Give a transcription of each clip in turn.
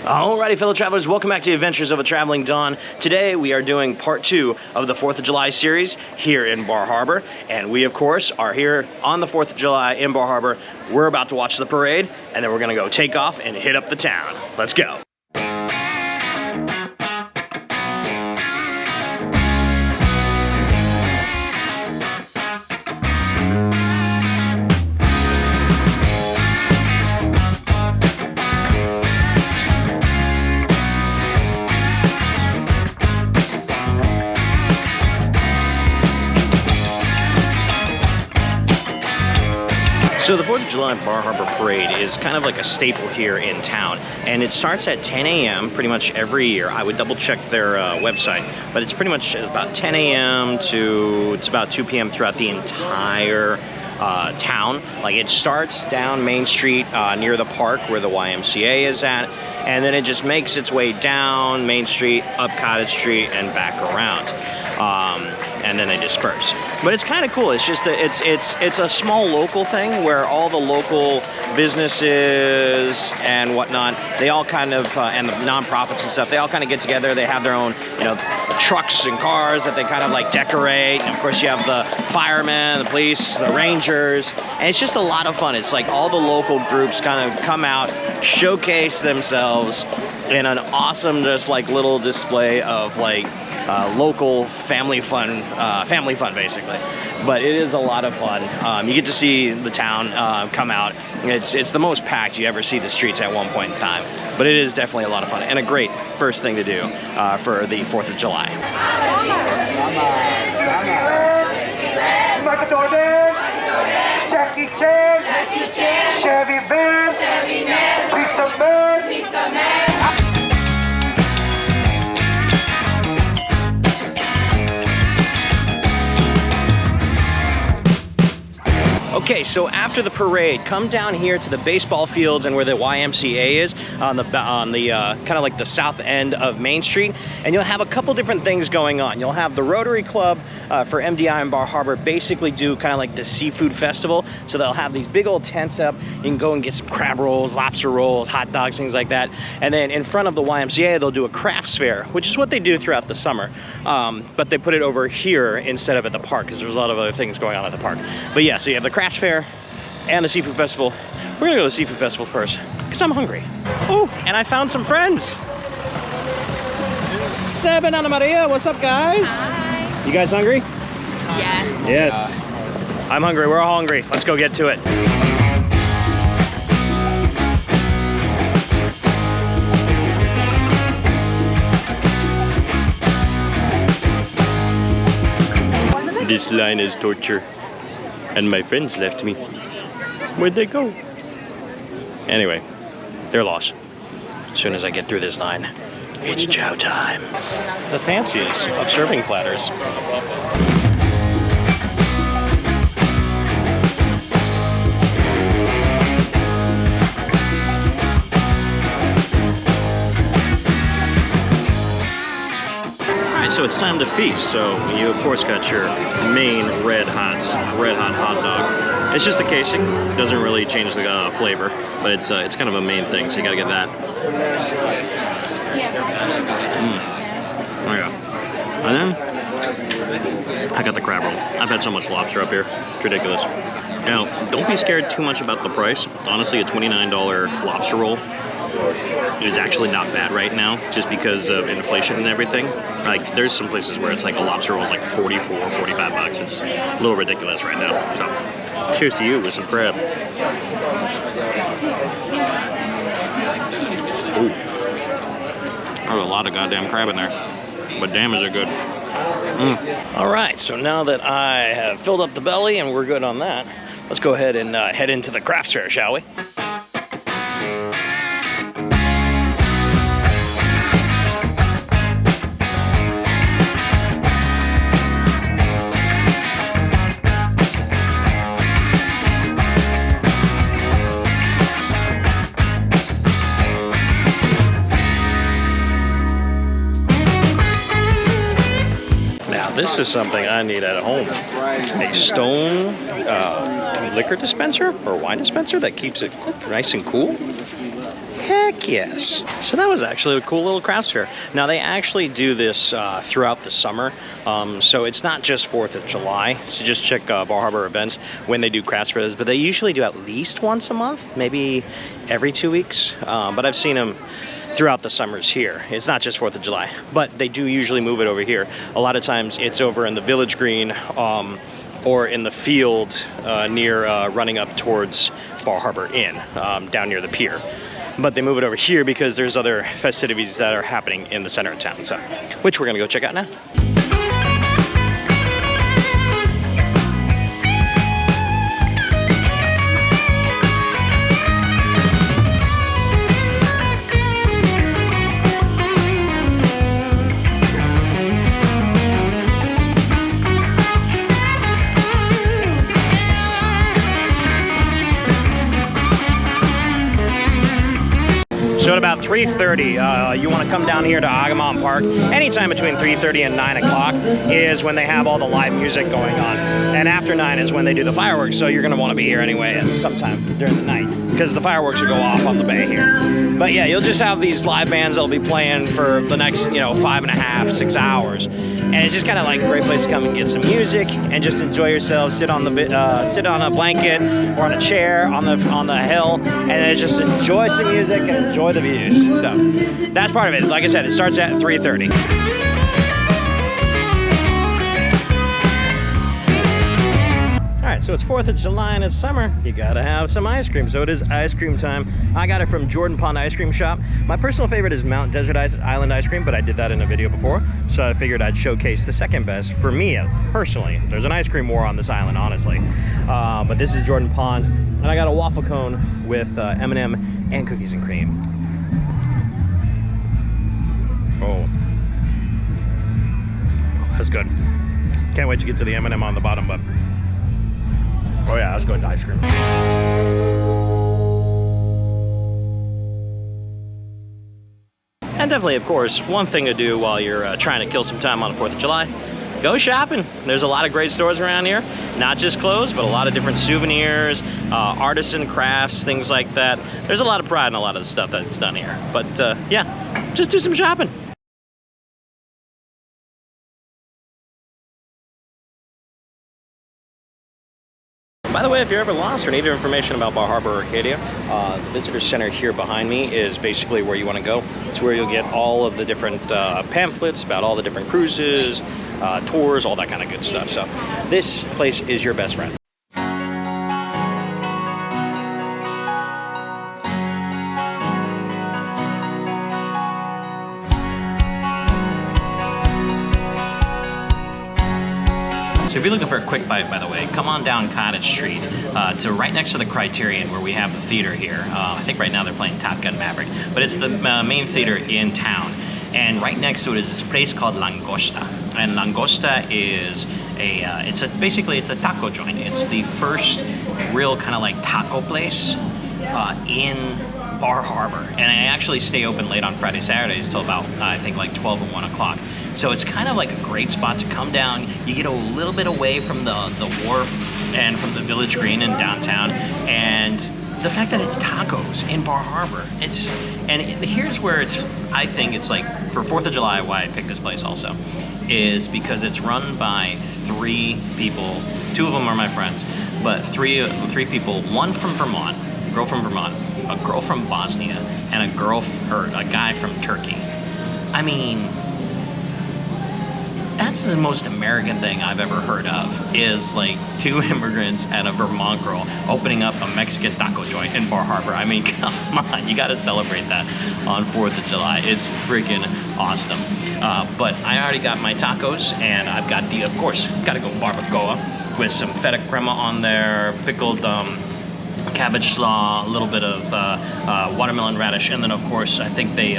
Alrighty, fellow travelers, welcome back to Adventures of a Traveling Don. Today we are doing part 2 of the 4th of July series here in Bar Harbor. And we, of course, are here on the 4th of July in Bar Harbor. We're about to watch the parade, and then we're gonna go take off and hit up the town. Let's go. So the 4th of July Bar Harbor Parade is kind of like a staple here in town, and it starts at 10 a.m. pretty much every year. I would double check their website, but it's pretty much about 10 a.m. to it's about 2 p.m. throughout the entire town. Like, it starts down Main Street near the park where the YMCA is at, and then it just makes its way down Main Street, up Cottage Street, and back around. And then they disperse. But it's kind of cool. It's just it's a small local thing where all the local businesses and whatnot, they all kind of and the nonprofits and stuff, they all kind of get together. They have their own, you know, trucks and cars that they kind of like decorate. And of course you have the firemen, the police, the rangers, and it's just a lot of fun. It's like all the local groups kind of come out, showcase themselves in an awesome just like little display of like local family fun basically. But it is a lot of fun. You get to see the town come out. It's the most packed you ever see the streets at one point in time. But it is definitely a lot of fun and a great first thing to do for the 4th of July. Jackie Chan, Chevy Benz, Pizza Man. Okay, so after the parade, come down here to the baseball fields and where the YMCA is on the kind of like the south end of Main Street, and you'll have a couple different things going on. You'll have the Rotary Club for MDI and Bar Harbor basically do kind of like the seafood festival. So they'll have these big old tents up. You can go and get some crab rolls, lobster rolls, hot dogs, things like that. And then in front of the YMCA, they'll do a crafts fair, which is what they do throughout the summer. But they put it over here instead of at the park because there's a lot of other things going on at the park. But yeah, so you have the crafts fair and the seafood festival. We're gonna go to the seafood festival first because I'm hungry. Oh, and I found some friends. Seb and Anna Maria, what's up, guys? Hi. You guys hungry? Yes. Yes. I'm hungry. We're all hungry. Let's go get to it. This line is torture. And my friends left me. Where'd they go? Anyway, they're lost. As soon as I get through this line, it's chow time. The fanciest of serving platters. So it's time to feast. So you of course got your Maine red hot hot dog. It's just the casing, doesn't really change the flavor, but it's kind of a Maine thing, so you gotta get that. Oh yeah. And then I got the crab roll. I've had so much lobster up here, it's ridiculous. Now, don't be scared too much about the price. Honestly, a $29 lobster roll is actually not bad right now, just because of inflation and everything. Like, there's some places where it's like a lobster roll is like 44, 45 bucks. It's a little ridiculous right now. So, cheers to you with some crab. Ooh. There's a lot of goddamn crab in there, but damn is it good. All right, so now that I have filled up the belly and we're good on that, let's go ahead and head into the crafts fair, shall we? This is something I need at home. A stone liquor dispenser or wine dispenser that keeps it nice and cool. Heck Heck yes. So that was actually a cool little crafts fair. Now they actually do this throughout the summer. So it's not just 4th of July. So just check Bar Harbor events when they do crafts fairs. But they usually do at least once a month, maybe every 2 weeks. But I've seen them throughout the summers here. It's not just 4th of July, but they do usually move it over here. A lot of times it's over in the Village Green or in the field near running up towards Bar Harbor Inn, down near the pier. But they move it over here because there's other festivities that are happening in the center of town, so which we're gonna go check out now. So at about 3:30, you want to come down here to Agamont Park. Anytime between 3:30 and 9 o'clock is when they have all the live music going on. And after 9 is when they do the fireworks, so you're going to want to be here anyway and sometime during the night because the fireworks will go off on the bay here. But yeah, you'll just have these live bands that'll be playing for the next, 5.5, 6 hours. And it's just kind of like a great place to come and get some music and just enjoy yourself, sit on a blanket or on a chair on the hill and just enjoy some music and enjoy the views. So that's part of it. Like I said, it starts at 3:30. Alright, so it's 4th of July and it's summer. You gotta have some ice cream. So it is ice cream time. I got it from Jordan Pond Ice Cream Shop. My personal favorite is Mount Desert Island Ice Cream, but I did that in a video before. So I figured I'd showcase the second best for me personally. There's an ice cream war on this island, honestly. But this is Jordan Pond. And I got a waffle cone with M&M and cookies and cream. Oh, that's good. Can't wait to get to the M&M on the bottom, but oh yeah, let's go to ice cream. And definitely, of course, one thing to do while you're trying to kill some time on the 4th of July, go shopping. There's a lot of great stores around here. Not just clothes, but a lot of different souvenirs, artisan crafts, things like that. There's a lot of pride in a lot of the stuff that's done here. But yeah, just do some shopping. By the way, if you're ever lost or need information about Bar Harbor or Arcadia, the visitor center here behind me is basically where you want to go. It's where you'll get all of the different pamphlets about all the different cruises, tours, all that kind of good stuff. So this place is your best friend. So if you're looking for a quick bite, by the way, come on down Cottage Street to right next to the Criterion where we have the theater here. I think right now they're playing Top Gun Maverick, but it's the main theater in town. And right next to it is this place called Langosta. And Langosta is basically it's a taco joint. It's the first real kind of like taco place in Bar Harbor. And I actually stay open late on Friday, Saturdays till about, I think like 12 or 1 o'clock. So it's kind of like a great spot to come down. You get a little bit away from the wharf and from the Village Green in downtown. And the fact that it's tacos in Bar Harbor, here's where I think it's like, for 4th of July, why I picked this place also, is because it's run by 3 people. 2 of them are my friends, but three people, one from Vermont, a girl from Vermont, a girl from Bosnia, and a guy from Turkey. I mean, that's the most American thing I've ever heard of, is like 2 immigrants and a Vermont girl opening up a Mexican taco joint in Bar Harbor. I mean, come on, you gotta celebrate that on 4th of July. It's freaking awesome. But I already got my tacos, and I've got of course, gotta go barbacoa with some feta crema on there, pickled cabbage slaw, a little bit of watermelon radish, and then of course I think they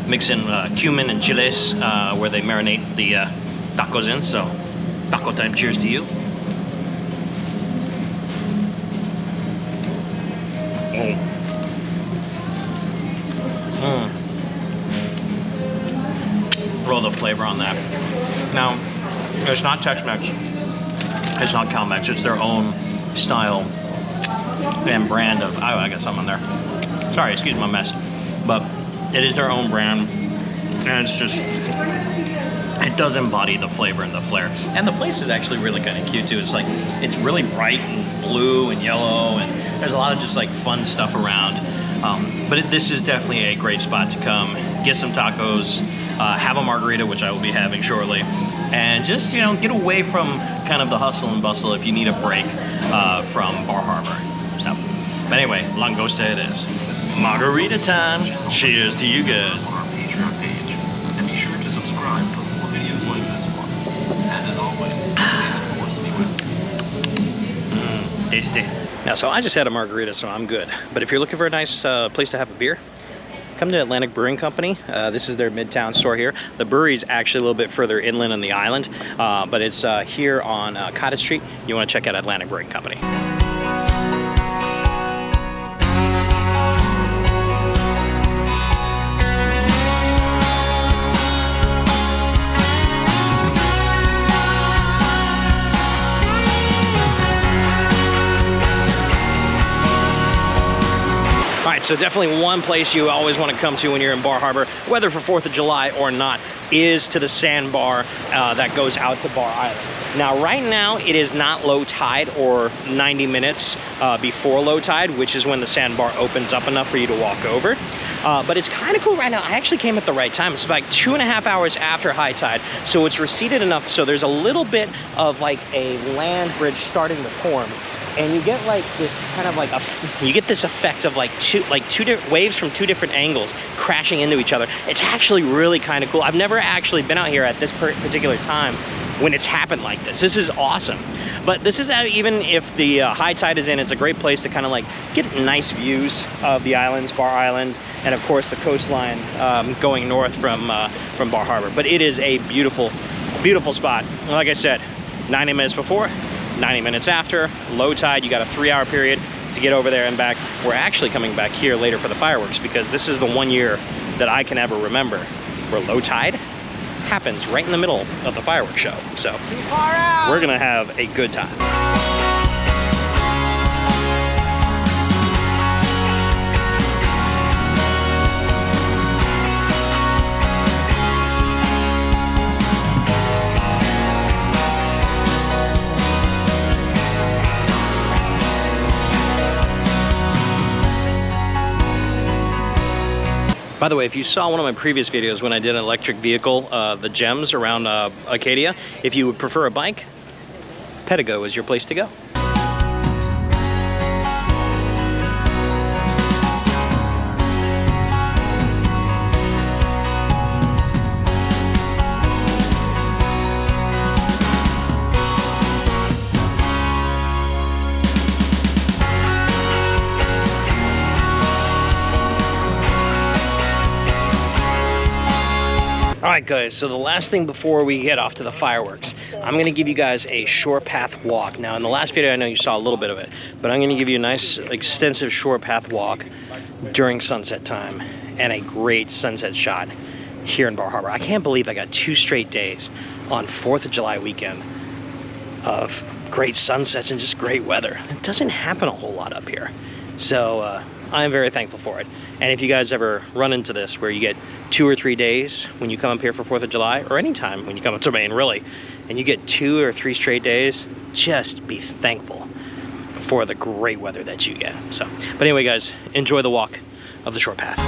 mix in cumin and chiles where they marinate the tacos in. So taco time, cheers to you. Roll the flavor on that. Now, it's not Tex-Mex, it's not Cal-Mex, it's their own style and brand of, I got some on there. Sorry, excuse my mess. but it is their own brand, and it's just, it does embody the flavor and the flair. And the place is actually really kind of cute too. It's like, it's really bright and blue and yellow, and there's a lot of just like fun stuff around. But this is definitely a great spot to come, get some tacos, have a margarita, which I will be having shortly, and just, you know, get away from kind of the hustle and bustle if you need a break from Bar Harbor. So, but anyway, Langosta it is. Margarita time. Cheers to you guys. Our Patreon page, and be sure to subscribe for more videos like this one. And as always, force me with. Tasty. Now, so I just had a margarita, so I'm good. But if you're looking for a nice place to have a beer, come to Atlantic Brewing Company. This is their Midtown store here. The brewery is actually a little bit further inland on the island, but it's here on Cottage Street. You want to check out Atlantic Brewing Company. So definitely one place you always want to come to when you're in Bar Harbor, whether for 4th of July or not, is to the sandbar that goes out to Bar Island. Now, right now, it is not low tide or 90 minutes before low tide, which is when the sandbar opens up enough for you to walk over. But it's kind of cool right now. I actually came at the right time. It's about 2.5 hours after high tide, so it's receded enough so there's a little bit of like a land bridge starting to form. And you get like this kind of like you get this effect of like two different waves from two different angles crashing into each other. It's actually really kind of cool. I've never actually been out here at this particular time when it's happened like this. This is awesome. But this is even if the high tide is in, it's a great place to kind of like get nice views of the islands, Bar Island, and of course the coastline going north from Bar Harbor. But it is a beautiful, beautiful spot. Like I said, 90 minutes before, 90 minutes after, low tide, you got a 3-hour period to get over there and back. We're actually coming back here later for the fireworks because this is the one year that I can ever remember where low tide happens right in the middle of the fireworks show. So we're gonna have a good time. By the way, if you saw one of my previous videos when I did an electric vehicle, the gems around Acadia, if you would prefer a bike, Pedigo is your place to go. Alright guys, so the last thing before we get off to the fireworks, I'm going to give you guys a shore path walk. Now in the last video I know you saw a little bit of it, but I'm going to give you a nice extensive shore path walk during sunset time and a great sunset shot here in Bar Harbor. I can't believe I got 2 straight days on 4th of July weekend of great sunsets and just great weather. It doesn't happen a whole lot up here. So I'm very thankful for it. And if you guys ever run into this where you get 2 or 3 days when you come up here for 4th of July, or any time when you come up to Maine really, and you get 2 or 3 straight days, just be thankful for the great weather that you get. So, but anyway guys, enjoy the walk of the shore path.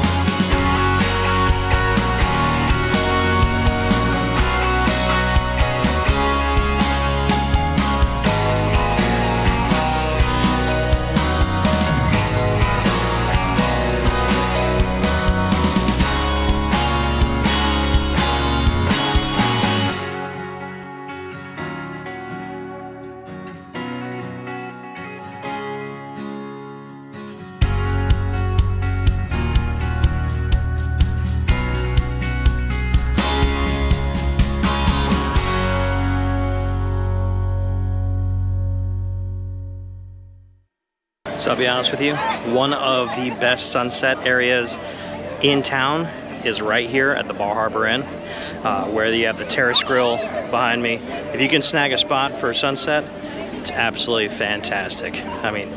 So I'll be honest with you, one of the best sunset areas in town is right here at the Bar Harbor Inn, where you have the terrace grill behind me. If you can snag a spot for a sunset, it's absolutely fantastic. I mean,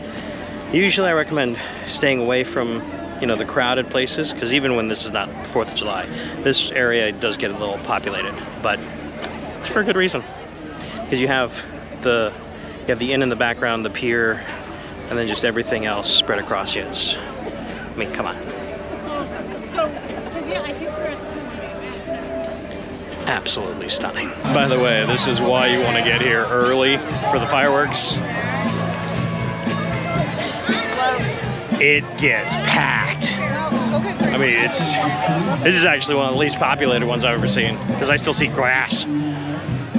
usually I recommend staying away from, you know, the crowded places, because even when this is not 4th of July, this area does get a little populated, but it's for a good reason. Because you have the inn in the background, the pier, and then just everything else spread across you. It's, I mean, come on. Absolutely stunning. By the way, this is why you want to get here early for the fireworks. It gets packed. I mean, this is actually one of the least populated ones I've ever seen, because I still see grass.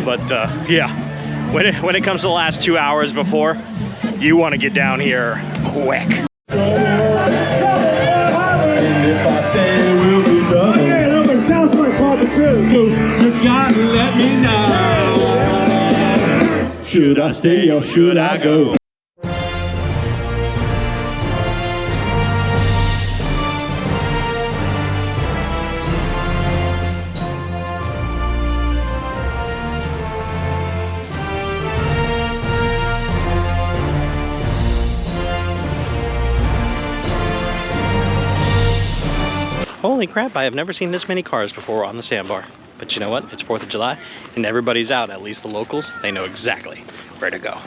But yeah, when it comes to the last 2 hours before, you want to get down here quick. If I stay, we'll be done. So you gotta let me know. Should I stay or should I go? Holy crap, I have never seen this many cars before on the sandbar. But you know what? It's 4th of July and everybody's out, at least the locals. They know exactly where to go.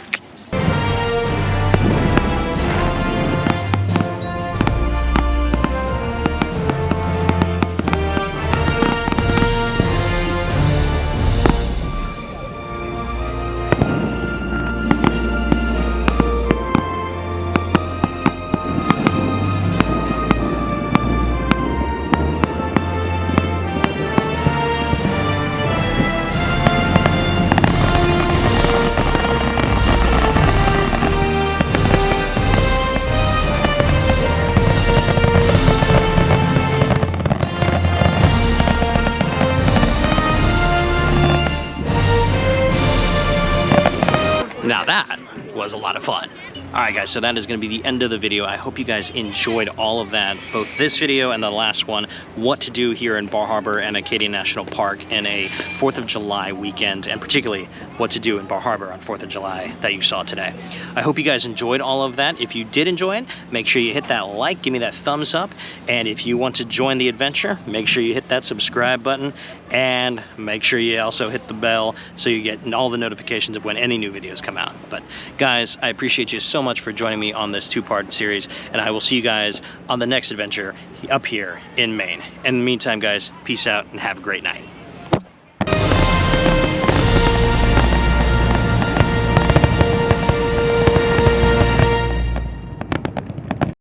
Now that was a lot of fun. Alright guys, so that is going to be the end of the video. I hope you guys enjoyed all of that, both this video and the last one, what to do here in Bar Harbor and Acadia National Park in a 4th of July weekend, and particularly what to do in Bar Harbor on 4th of July that you saw today. I hope you guys enjoyed all of that. If you did enjoy it, make sure you hit that like, give me that thumbs up, and if you want to join the adventure, make sure you hit that subscribe button, and make sure you also hit the bell so you get all the notifications of when any new videos come out. But guys, I appreciate you so much for joining me on this 2-part series, and I will see you guys on the next adventure up here in Maine. In the meantime guys, peace out and have a great night.